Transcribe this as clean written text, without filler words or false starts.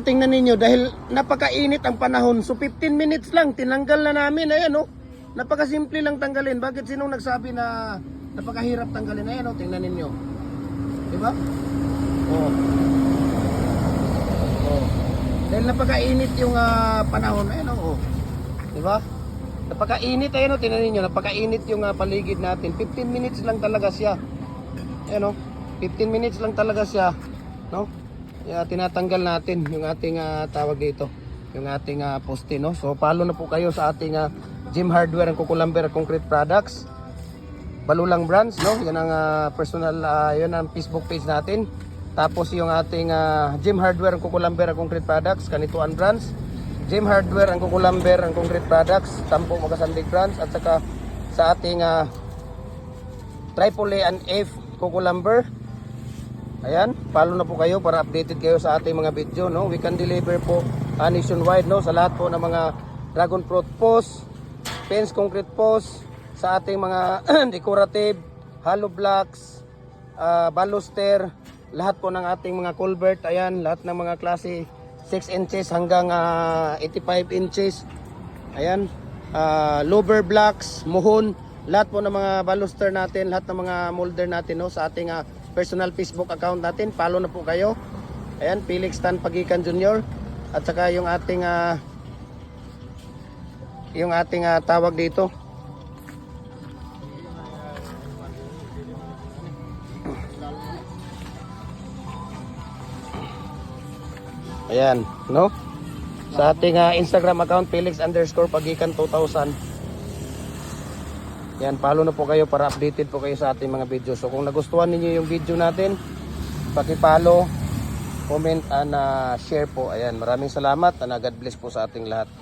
Tingnan ninyo dahil napakainit ang panahon. So 15 minutes lang tinanggal na namin. Ayan oh. Napakasimple lang tanggalin. Bakit sinong nagsabi na napakahirap tanggalin? Ayan oh, tingnan ninyo. 'Di ba? Oh. Oh. Dahil napakainit yung panahon. Ayan oh. 'Di ba? Napakainit ayan oh, tingnan ninyo. Napakainit yung paligid natin. 15 minutes lang talaga siya. Ayan oh. 15 minutes lang talaga siya, no? Tinatanggal natin yung ating tawag dito, yung ating poste, no? So follow na po kayo sa ating Gym Hardware and Kukulamber Concrete Products, Balulang Brands, no? Yan ang personal, yan ang Facebook page natin. Tapos yung ating Gym Hardware and Kukulamber and Concrete Products, Kanituan Brands, Gym Hardware and Kukulamber and Concrete Products, Tampo Magasandig Brands, at saka sa ating Triple A and F Kukulamber. Ayan, follow na po kayo para updated kayo sa ating mga video, no? We can deliver po nationwide, no? Sa lahat po ng mga dragon fruit post, fence concrete post, sa ating mga decorative, hollow blocks, baluster, lahat po ng ating mga culvert, ayan, lahat ng mga klase 6 inches hanggang 85 inches. Ayan, lower blocks, muhon, lahat po ng mga baluster natin, lahat ng mga molder natin, no? Sa ating personal Facebook account natin, follow na po kayo. Ayan, Felix Tan Pagikan Jr. At saka yung ating tawag dito. Ayan, no? Sa ating Instagram account, Felix_Pagikan 2000. Yan, follow na po kayo para updated po kayo sa ating mga video. So kung nagustuhan niyo yung video natin, paki-follow, comment and share po. Ayan, maraming salamat and God bless po sa ating lahat.